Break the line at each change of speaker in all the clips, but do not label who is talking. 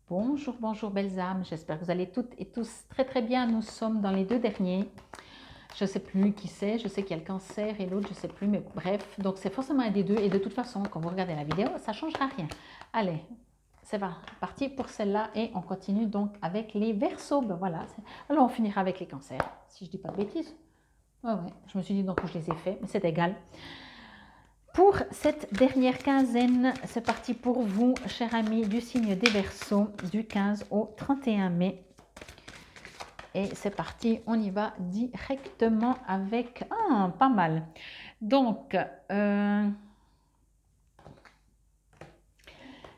Bonjour, bonjour belles âmes, j'espère que vous allez toutes et tous très très bien. Nous sommes dans les deux derniers. Je ne sais plus qui c'est, je sais qu'il y a le cancer et l'autre, je ne sais plus, mais bref. Donc c'est forcément un des deux et de toute façon, quand vous regardez la vidéo, ça ne changera rien. Allez, c'est parti pour celle-là et on continue donc avec les Verseaux. Ben voilà, alors on finira avec les cancers, si je ne dis pas de bêtises. Ouais, je me suis dit donc que je les ai faits, mais c'est égal. Pour cette dernière quinzaine, c'est parti pour vous, chers amis du signe des Verseaux, du 15 au 31 mai. Et c'est parti, on y va directement avec... Ah, pas mal. Donc,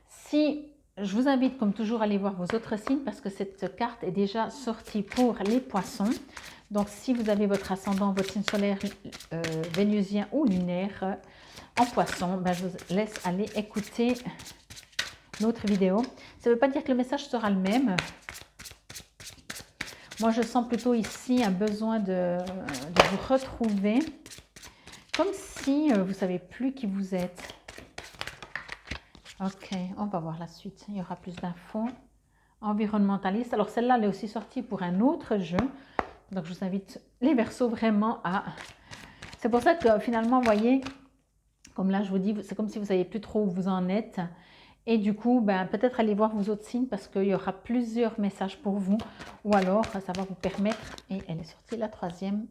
si je vous invite comme toujours à aller voir vos autres signes parce que cette carte est déjà sortie pour les poissons. Donc, si vous avez votre ascendant, votre signe solaire vénusien ou lunaire en poisson, ben, je vous laisse aller écouter notre vidéo. Ça ne veut pas dire que le message sera le même. Moi, je sens plutôt ici un besoin de vous retrouver, comme si vous ne savez plus qui vous êtes. Ok, on va voir la suite. Il y aura plus d'infos. Environnementaliste. Alors, celle-là, elle est aussi sortie pour un autre jeu. Donc, je vous invite les Verseaux vraiment à... C'est pour ça que finalement, vous voyez, comme là, je vous dis, c'est comme si vous ne saviez plus trop où vous en êtes. Et du coup, ben, peut-être aller voir vos autres signes parce qu'il y aura plusieurs messages pour vous. Ou alors, ça va vous permettre, et elle est sortie la troisième,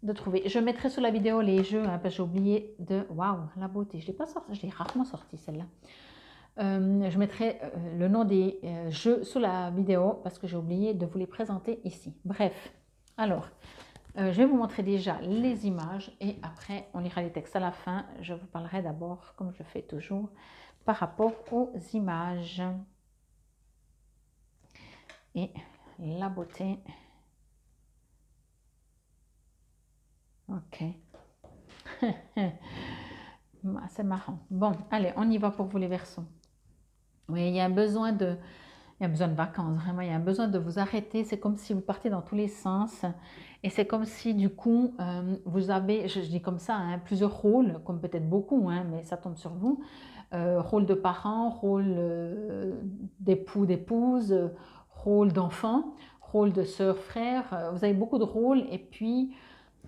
de trouver. Je mettrai sous la vidéo les jeux, hein, parce que j'ai oublié de... Waouh, la beauté. Je l'ai pas sorti, je l'ai rarement sorti celle-là. Je mettrai le nom des jeux sous la vidéo parce que j'ai oublié de vous les présenter ici. Bref, alors, je vais vous montrer déjà les images et après on lira les textes à la fin. Je vous parlerai d'abord, comme je fais toujours, par rapport aux images. Et la beauté. Ok. C'est marrant. Bon, allez, on y va pour vous les Verseaux. Oui, il y a besoin de vacances, vraiment, il y a un besoin de vous arrêter. C'est comme si vous partez dans tous les sens. Et c'est comme si, du coup, vous avez, je dis comme ça, hein, plusieurs rôles, comme peut-être beaucoup, hein, mais ça tombe sur vous. Rôle de parent, rôle d'époux, d'épouse, rôle d'enfant, rôle de sœur, frère. Vous avez beaucoup de rôles. Et puis,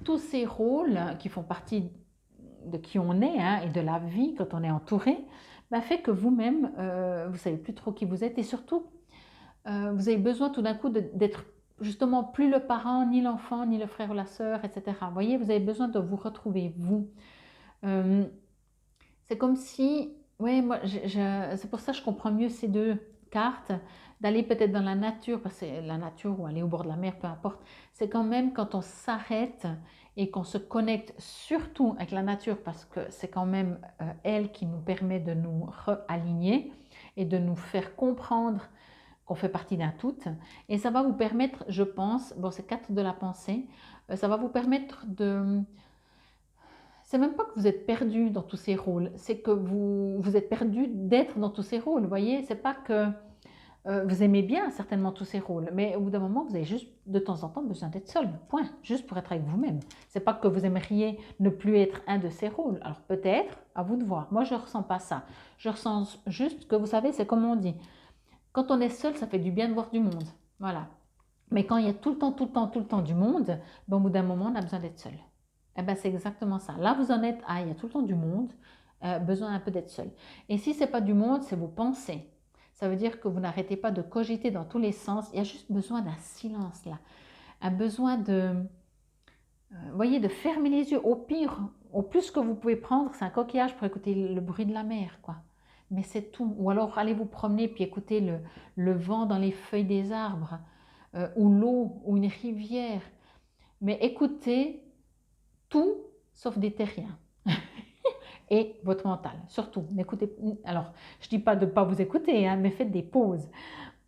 tous ces rôles qui font partie de qui on est hein, et de la vie quand on est entouré, bah, fait que vous-même, vous ne savez plus trop qui vous êtes et surtout, vous avez besoin tout d'un coup d'être justement plus le parent, ni l'enfant, ni le frère ou la sœur, etc. Vous voyez, vous avez besoin de vous retrouver, vous. C'est comme si, ouais, moi, c'est pour ça que je comprends mieux ces deux cartes, d'aller peut-être dans la nature, parce que la nature ou aller au bord de la mer, peu importe, c'est quand même quand on s'arrête et qu'on se connecte surtout avec la nature, parce que c'est quand même elle qui nous permet de nous réaligner et de nous faire comprendre qu'on fait partie d'un tout. Et ça va vous permettre, je pense, bon, c'est 4 de la pensée, ça va vous permettre de... C'est même pas que vous êtes perdu dans tous ces rôles, c'est que vous êtes perdu d'être dans tous ces rôles. Vous voyez, c'est pas que vous aimez bien certainement tous ces rôles, mais au bout d'un moment, vous avez juste de temps en temps besoin d'être seul, point, juste pour être avec vous-même. C'est pas que vous aimeriez ne plus être un de ces rôles. Alors peut-être, à vous de voir. Moi, je ressens pas ça. Je ressens juste que vous savez, c'est comme on dit. Quand on est seul, ça fait du bien de voir du monde. Voilà. Mais quand il y a tout le temps, tout le temps, tout le temps du monde, ben, au bout d'un moment, on a besoin d'être seul. Eh ben, c'est exactement ça. Là, vous en êtes, ah, il y a tout le temps du monde, besoin un peu d'être seul. Et si ce n'est pas du monde, c'est vos pensées. Ça veut dire que vous n'arrêtez pas de cogiter dans tous les sens. Il y a juste besoin d'un silence là. Un besoin de, voyez, de fermer les yeux. Au pire, au plus que vous pouvez prendre, c'est un coquillage pour écouter le bruit de la mer, quoi. Mais c'est tout. Ou alors, allez vous promener puis écouter le vent dans les feuilles des arbres, ou l'eau, ou une rivière. Mais écoutez tout sauf des terriens. Et votre mental, surtout. N'écoutez, alors, je ne dis pas de ne pas vous écouter, hein, mais faites des pauses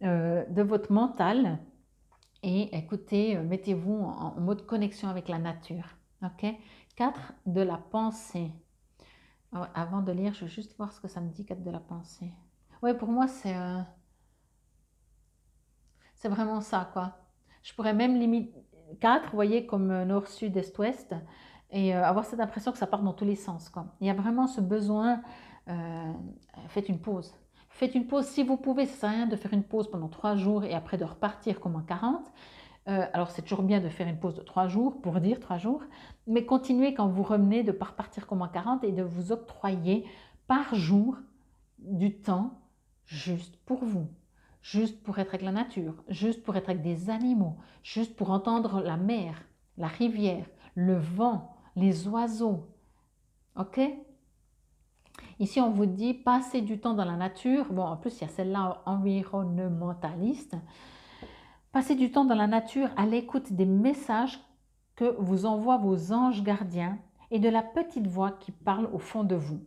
de votre mental et écoutez, mettez-vous en mode connexion avec la nature. Ok. 4 de la pensée. Alors, avant de lire, je vais juste voir ce que ça me dit, 4 de la pensée. Oui, pour moi, c'est vraiment ça, quoi. Je pourrais même limiter 4, vous voyez, comme nord, sud, est, ouest, et avoir cette impression que ça part dans tous les sens, quoi. Il y a vraiment ce besoin, faites une pause. Faites une pause si vous pouvez, ça ne sert à rien de faire une pause pendant 3 jours et après de repartir comme en 40. Alors c'est toujours bien de faire une pause de 3 jours, pour dire 3 jours, mais continuez quand vous revenez de ne pas repartir comme en 40 et de vous octroyer par jour du temps juste pour vous, juste pour être avec la nature, juste pour être avec des animaux, juste pour entendre la mer, la rivière, le vent, les oiseaux. Ok? Ici, on vous dit passer du temps dans la nature. Bon, en plus, il y a celle-là environnementaliste. Passer du temps dans la nature à l'écoute des messages que vous envoient vos anges gardiens et de la petite voix qui parle au fond de vous.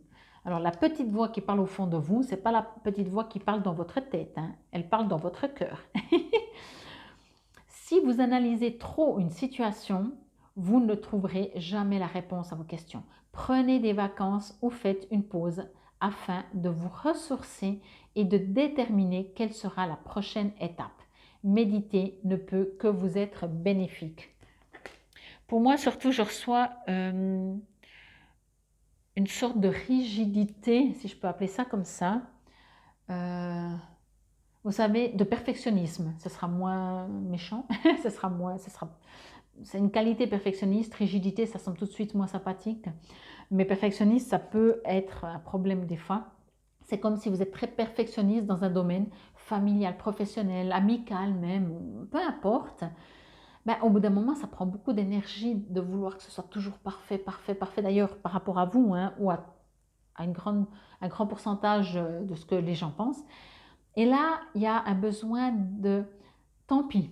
Alors, la petite voix qui parle au fond de vous, ce n'est pas la petite voix qui parle dans votre tête, hein. Elle parle dans votre cœur. Si vous analysez trop une situation, vous ne trouverez jamais la réponse à vos questions. Prenez des vacances ou faites une pause afin de vous ressourcer et de déterminer quelle sera la prochaine étape. Méditer ne peut que vous être bénéfique. Pour moi, surtout, je reçois une sorte de rigidité, si je peux appeler ça comme ça. Vous savez, de perfectionnisme. Ce sera moins méchant, c'est une qualité perfectionniste. Rigidité, ça semble tout de suite moins sympathique. Mais perfectionniste, ça peut être un problème des fois. C'est comme si vous êtes très perfectionniste dans un domaine familial, professionnel, amical même, peu importe. Ben, au bout d'un moment, ça prend beaucoup d'énergie de vouloir que ce soit toujours parfait, parfait, parfait. D'ailleurs, par rapport à vous, hein, ou à un grand pourcentage de ce que les gens pensent. Et là, il y a un besoin de tant pis.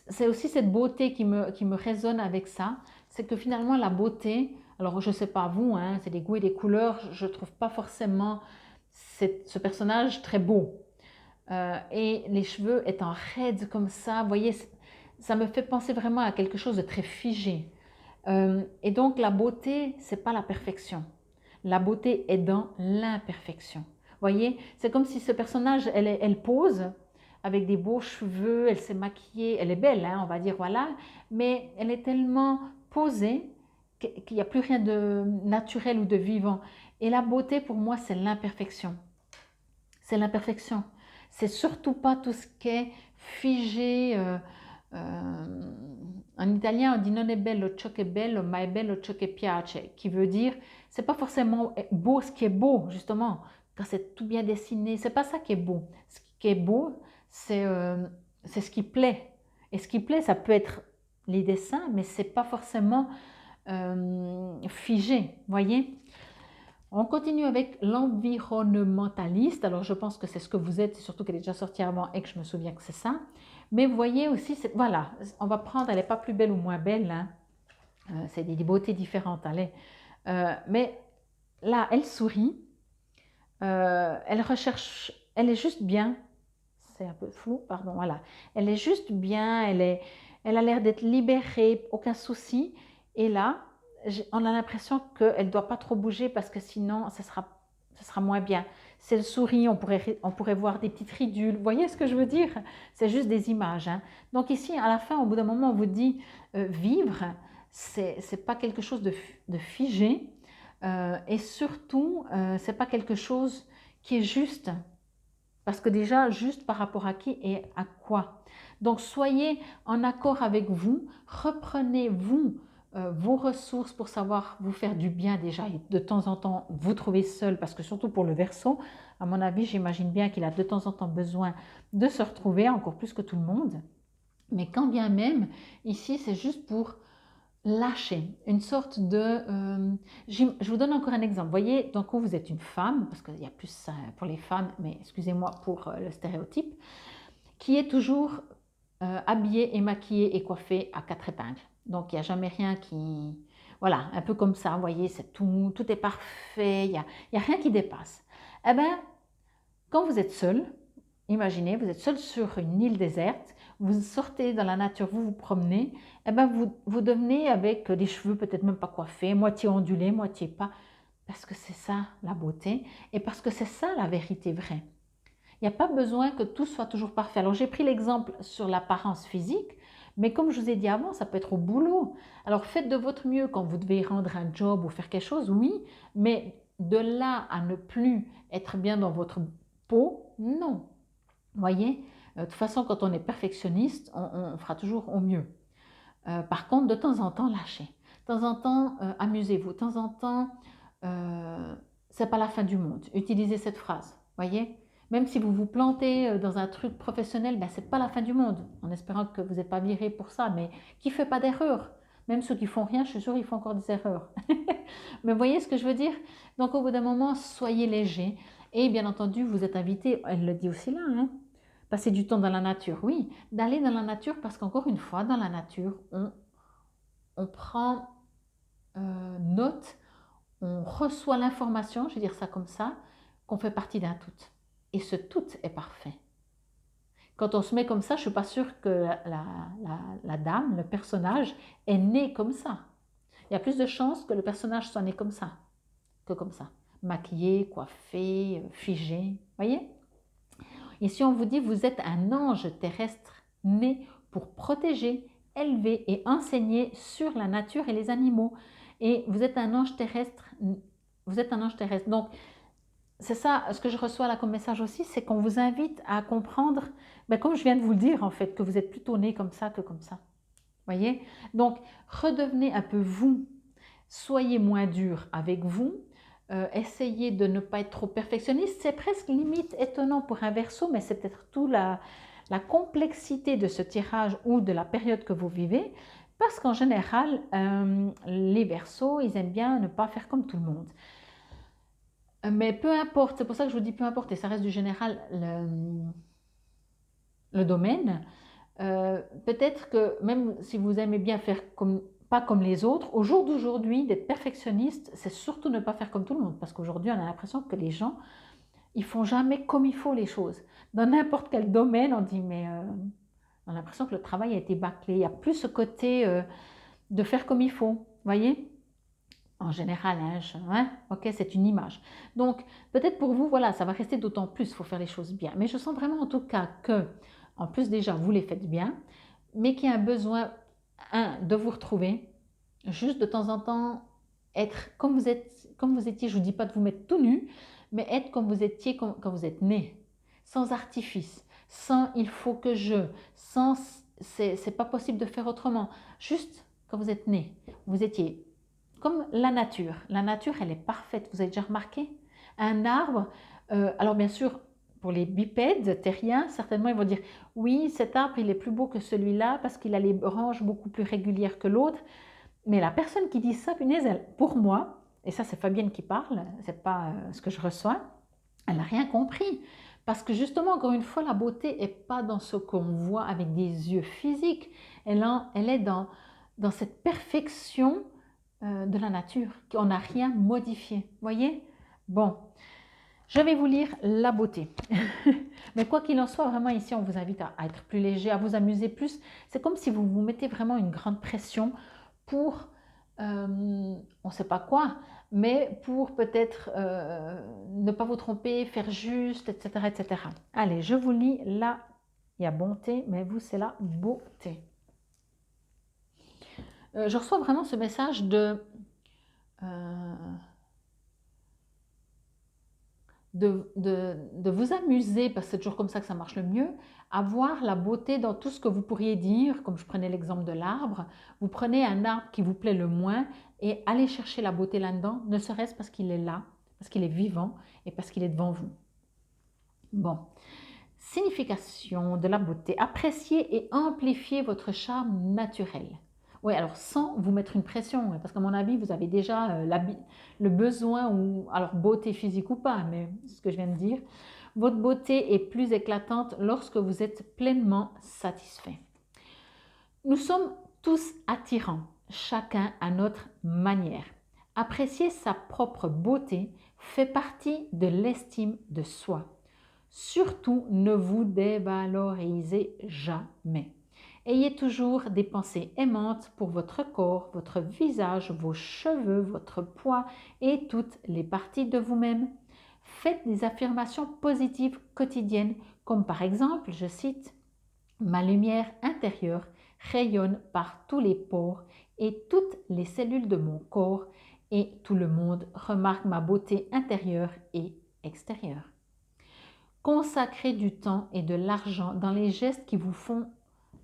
C'est aussi cette beauté qui me résonne avec ça. C'est que finalement, la beauté, alors je ne sais pas vous, hein, c'est des goûts et des couleurs, je ne trouve pas forcément ce personnage très beau. Et les cheveux étant raides comme ça, vous voyez, ça me fait penser vraiment à quelque chose de très figé. Et donc la beauté, c'est pas la perfection. La beauté est dans l'imperfection. Vous voyez, c'est comme si ce personnage, elle pose avec des beaux cheveux, elle s'est maquillée, elle est belle, hein, on va dire, voilà, mais elle est tellement posée qu'il n'y a plus rien de naturel ou de vivant. Et la beauté, pour moi, c'est l'imperfection. C'est l'imperfection. C'est surtout pas tout ce qui est figé. En italien, on dit non è bello ciò che è bello, ma è bello ciò che piace, qui veut dire, c'est pas forcément beau ce qui est beau, justement, quand c'est tout bien dessiné, c'est pas ça qui est beau. Ce qui est beau, c'est ce qui plaît. Et ce qui plaît, ça peut être les dessins, mais c'est pas forcément figé, voyez. On continue avec l'environnementaliste. Alors, je pense que c'est ce que vous êtes, surtout qu'elle est déjà sortie avant et que je me souviens que c'est ça. Mais vous voyez aussi, voilà, on va prendre, elle n'est pas plus belle ou moins belle, hein. C'est des beautés différentes, allez. Mais là, elle sourit, elle recherche, elle est juste bien. C'est un peu flou, pardon, voilà. Elle est juste bien, elle a l'air d'être libérée, aucun souci. Et là, on a l'impression qu'elle ne doit pas trop bouger parce que sinon, ce sera moins bien. Si elle sourit, on pourrait voir des petites ridules. Vous voyez ce que je veux dire? C'est juste des images, hein. Donc ici, à la fin, au bout d'un moment, on vous dit vivre, c'est pas quelque chose de figé. Et surtout, c'est pas quelque chose qui est juste. Parce que déjà, juste par rapport à qui et à quoi. Donc, soyez en accord avec vous, reprenez-vous vos ressources pour savoir vous faire du bien déjà et de temps en temps vous trouver seul, parce que surtout pour le Verseau, à mon avis, j'imagine bien qu'il a de temps en temps besoin de se retrouver, encore plus que tout le monde. Mais quand bien même, ici, c'est juste pour lâcher, une sorte de... je vous donne encore un exemple. Vous voyez, d'un coup, vous êtes une femme, parce qu'il y a plus ça pour les femmes, mais excusez-moi pour le stéréotype, qui est toujours habillée et maquillée et coiffée à 4 épingles. Donc, il n'y a jamais rien qui... Voilà, un peu comme ça, vous voyez, c'est tout est parfait, il y a rien qui dépasse. Eh bien, quand vous êtes seul, imaginez, vous êtes seul sur une île déserte, vous sortez dans la nature, vous vous promenez, et ben vous devenez avec des cheveux peut-être même pas coiffés, moitié ondulés, moitié pas, parce que c'est ça la beauté et parce que c'est ça la vérité vraie. Il n'y a pas besoin que tout soit toujours parfait. Alors j'ai pris l'exemple sur l'apparence physique, mais comme je vous ai dit avant, ça peut être au boulot. Alors faites de votre mieux quand vous devez rendre un job ou faire quelque chose, oui, mais de là à ne plus être bien dans votre peau, non. Vous voyez, de toute façon, quand on est perfectionniste, on fera toujours au mieux. Par contre, de temps en temps, lâchez. De temps en temps, amusez-vous. De temps en temps, c'est pas la fin du monde. Utilisez cette phrase, voyez. Même si vous vous plantez dans un truc professionnel, ben, c'est pas la fin du monde. En espérant que vous n'êtes pas viré pour ça, mais qui fait pas d'erreur? Même ceux qui font rien, je suis sûre, ils font encore des erreurs. Mais vous voyez ce que je veux dire? Donc, au bout d'un moment, soyez léger. Et bien entendu, vous êtes invité, elle le dit aussi là, hein, passer du temps dans la nature, oui, d'aller dans la nature parce qu'encore une fois, dans la nature, on prend note, on reçoit l'information, je vais dire ça comme ça, qu'on fait partie d'un tout. Et ce tout est parfait. Quand on se met comme ça, je ne suis pas sûre que la dame, le personnage, est né comme ça. Il y a plus de chances que le personnage soit né comme ça que comme ça. Maquillé, coiffé, figé, voyez? Ici, on vous dit, vous êtes un ange terrestre né pour protéger, élever et enseigner sur la nature et les animaux. Et vous êtes un ange terrestre. Vous êtes un ange terrestre. Donc, c'est ça, ce que je reçois là comme message aussi, c'est qu'on vous invite à comprendre, ben, comme je viens de vous le dire en fait, que vous êtes plutôt né comme ça que comme ça. Voyez? Donc, redevenez un peu vous. Soyez moins dur avec vous. Essayez de ne pas être trop perfectionniste. C'est presque limite étonnant pour un Verseau, mais c'est peut-être tout la complexité de ce tirage ou de la période que vous vivez. Parce qu'en général, les Verseaux, ils aiment bien ne pas faire comme tout le monde. Mais peu importe, c'est pour ça que je vous dis peu importe, et ça reste du général le domaine. Peut-être que même si vous aimez bien faire pas comme les autres, au jour d'aujourd'hui, d'être perfectionniste, c'est surtout ne pas faire comme tout le monde. Parce qu'aujourd'hui, on a l'impression que les gens, ils font jamais comme il faut les choses. Dans n'importe quel domaine, on dit, mais on a l'impression que le travail a été bâclé. Il n'y a plus ce côté de faire comme il faut. Voyez? En général, ok, c'est une image. Donc, peut-être pour vous, voilà, ça va rester d'autant plus, il faut faire les choses bien. Mais je sens vraiment en tout cas que, en plus déjà, vous les faites bien, mais qu'il y a un besoin, de vous retrouver, juste de temps en temps, être comme vous étiez, je ne vous dis pas de vous mettre tout nu, mais être comme vous étiez quand vous êtes né, sans artifice, sans il faut que sans c'est pas possible de faire autrement, juste quand vous êtes né, vous étiez comme la nature. La nature, elle est parfaite. Vous avez déjà remarqué? Un arbre, alors bien sûr, pour les bipèdes terriens, certainement, ils vont dire oui, cet arbre, il est plus beau que celui-là parce qu'il a les branches beaucoup plus régulières que l'autre. Mais la personne qui dit ça, punaise, pour moi, et ça, c'est Fabienne qui parle, c'est pas ce que je reçois, elle n'a rien compris. Parce que justement, encore une fois, la beauté n'est pas dans ce qu'on voit avec des yeux physiques. Elle est dans cette perfection de la nature, qu'on n'a rien modifié. Voyez? Bon, je vais vous lire la beauté. Mais quoi qu'il en soit, vraiment ici, on vous invite à être plus léger, à vous amuser plus. C'est comme si vous vous mettez vraiment une grande pression pour, on ne sait pas quoi, mais pour peut-être ne pas vous tromper, faire juste, etc., etc. Allez, je vous lis là, il y a bonté, mais vous, c'est la beauté. Je reçois vraiment ce message de vous amuser, parce que c'est toujours comme ça que ça marche le mieux, à voir la beauté dans tout ce que vous pourriez dire, comme je prenais l'exemple de l'arbre. Vous prenez un arbre qui vous plaît le moins et allez chercher la beauté là-dedans, ne serait-ce parce qu'il est là, parce qu'il est vivant et parce qu'il est devant vous. Bon, signification de la beauté. Appréciez et amplifiez votre charme naturel. Oui, alors sans vous mettre une pression, parce qu'à mon avis, vous avez déjà le besoin, ou alors beauté physique ou pas, mais c'est ce que je viens de dire. Votre beauté est plus éclatante lorsque vous êtes pleinement satisfait. Nous sommes tous attirants, chacun à notre manière. Apprécier sa propre beauté fait partie de l'estime de soi. Surtout, ne vous dévalorisez jamais. Ayez toujours des pensées aimantes pour votre corps, votre visage, vos cheveux, votre poids et toutes les parties de vous-même. Faites des affirmations positives quotidiennes, comme par exemple, je cite, « Ma lumière intérieure rayonne par tous les pores et toutes les cellules de mon corps et tout le monde remarque ma beauté intérieure et extérieure. » Consacrez du temps et de l'argent dans les gestes qui vous font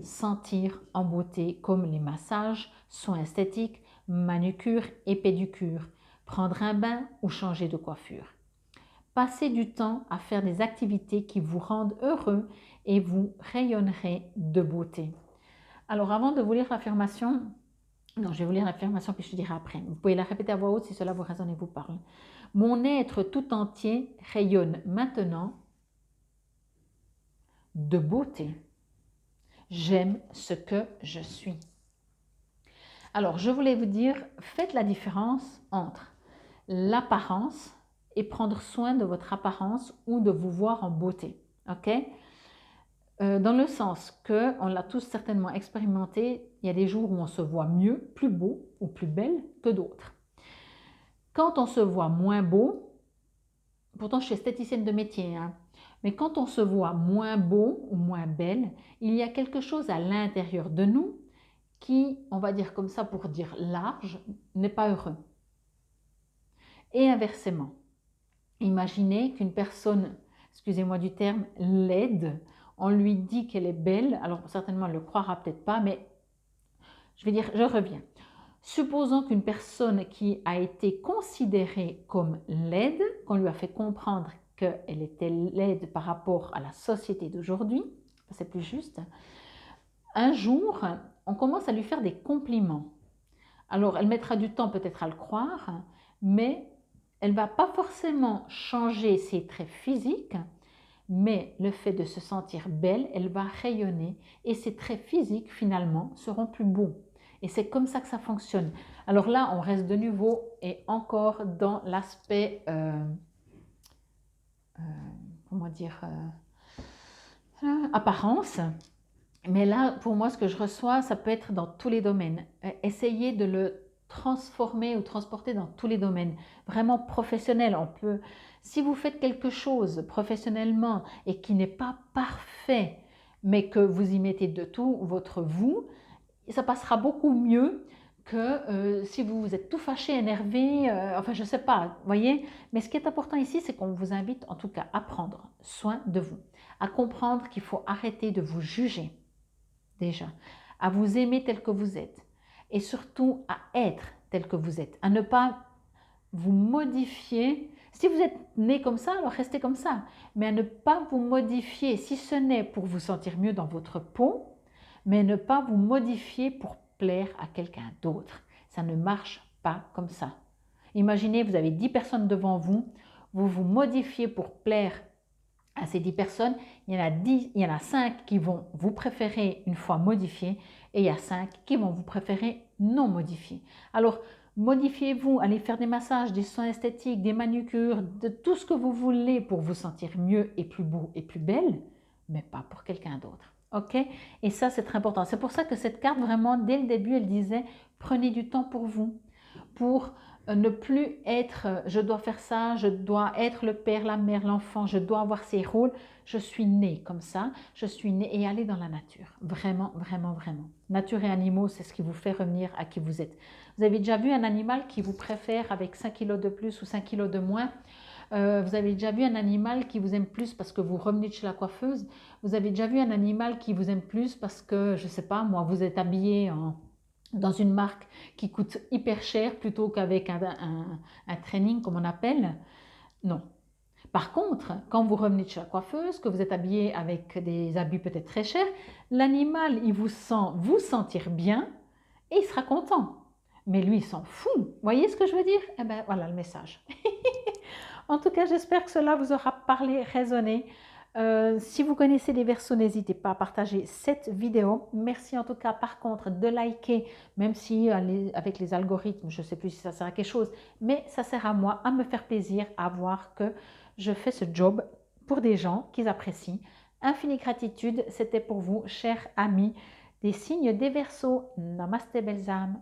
sentir en beauté, comme les massages, soins esthétiques, manucure et pédicure, prendre un bain ou changer de coiffure. Passez du temps à faire des activités qui vous rendent heureux et vous rayonnerez de beauté. Alors avant de vous lire l'affirmation, non, je vais vous lire l'affirmation puis je te dirai après. Vous pouvez la répéter à voix haute si cela vous résonne et vous parle. Mon être tout entier rayonne maintenant de beauté. J'aime ce que je suis. Alors, je voulais vous dire, faites la différence entre l'apparence et prendre soin de votre apparence ou de vous voir en beauté. Ok? Dans le sens que, on l'a tous certainement expérimenté, il y a des jours où on se voit mieux, plus beau ou plus belle que d'autres. Quand on se voit moins beau, pourtant je suis esthéticienne de métier, hein, mais quand on se voit moins beau ou moins belle, il y a quelque chose à l'intérieur de nous qui, on va dire comme ça pour dire large, n'est pas heureux. Et inversement, imaginez qu'une personne, excusez-moi du terme, laide, on lui dit qu'elle est belle, alors certainement elle ne le croira peut-être pas, mais je vais dire, je reviens. Supposons qu'une personne qui a été considérée comme laide, qu'on lui a fait comprendre qu'elle était laide par rapport à la société d'aujourd'hui, c'est plus juste, un jour, on commence à lui faire des compliments. Alors, elle mettra du temps peut-être à le croire, mais elle ne va pas forcément changer ses traits physiques, mais le fait de se sentir belle, elle va rayonner et ses traits physiques finalement seront plus beaux. Et c'est comme ça que ça fonctionne. Alors là, on reste de nouveau et encore dans l'aspect, comment dire, apparence. Mais là, pour moi, ce que je reçois, ça peut être dans tous les domaines. Essayez de le transformer ou transporter dans tous les domaines. Vraiment professionnel. On peut, si vous faites quelque chose professionnellement et qui n'est pas parfait, mais que vous y mettez de tout votre vous, ça passera beaucoup mieux que si vous êtes tout fâché, énervé, enfin je ne sais pas, voyez. Mais ce qui est important ici, c'est qu'on vous invite en tout cas à prendre soin de vous, à comprendre qu'il faut arrêter de vous juger déjà, à vous aimer tel que vous êtes et surtout à être tel que vous êtes, à ne pas vous modifier. Si vous êtes né comme ça, alors restez comme ça, mais à ne pas vous modifier, si ce n'est pour vous sentir mieux dans votre peau, mais ne pas vous modifier pour plaire à quelqu'un d'autre. Ça ne marche pas comme ça. Imaginez, vous avez 10 personnes devant vous, vous vous modifiez pour plaire à ces 10 personnes, il y en a 5 qui vont vous préférer une fois modifiés et il y a 5 qui vont vous préférer non modifiés. Alors, modifiez-vous, allez faire des massages, des soins esthétiques, des manucures, de tout ce que vous voulez pour vous sentir mieux et plus beau et plus belle, mais pas pour quelqu'un d'autre. Ok? Et ça, c'est très important. C'est pour ça que cette carte, vraiment, dès le début, elle disait, prenez du temps pour vous, pour ne plus être, je dois faire ça, je dois être le père, la mère, l'enfant, je dois avoir ces rôles. Je suis née comme ça, je suis née et aller dans la nature. Vraiment, vraiment, vraiment. Nature et animaux, c'est ce qui vous fait revenir à qui vous êtes. Vous avez déjà vu un animal qui vous préfère avec 5 kilos de plus ou 5 kilos de moins? Vous avez déjà vu un animal qui vous aime plus parce que vous revenez de chez la coiffeuse? Vous avez déjà vu un animal qui vous aime plus parce que, je ne sais pas, moi, vous êtes habillé dans une marque qui coûte hyper cher plutôt qu'avec un training comme on appelle? Non. Par contre, quand vous revenez de chez la coiffeuse, que vous êtes habillé avec des habits peut-être très chers, l'animal, il vous sent vous sentir bien et il sera content. Mais lui, il s'en fout. Vous voyez ce que je veux dire? Eh bien, voilà le message. En tout cas, j'espère que cela vous aura parlé, résonné. Si vous connaissez les Verseaux, n'hésitez pas à partager cette vidéo. Merci en tout cas par contre de liker, même si avec les algorithmes, je ne sais plus si ça sert à quelque chose, mais ça sert à moi, à me faire plaisir, à voir que je fais ce job pour des gens qu'ils apprécient. Infinie gratitude, c'était pour vous, chers amis, des signes des Verseaux. Namasté belles âmes.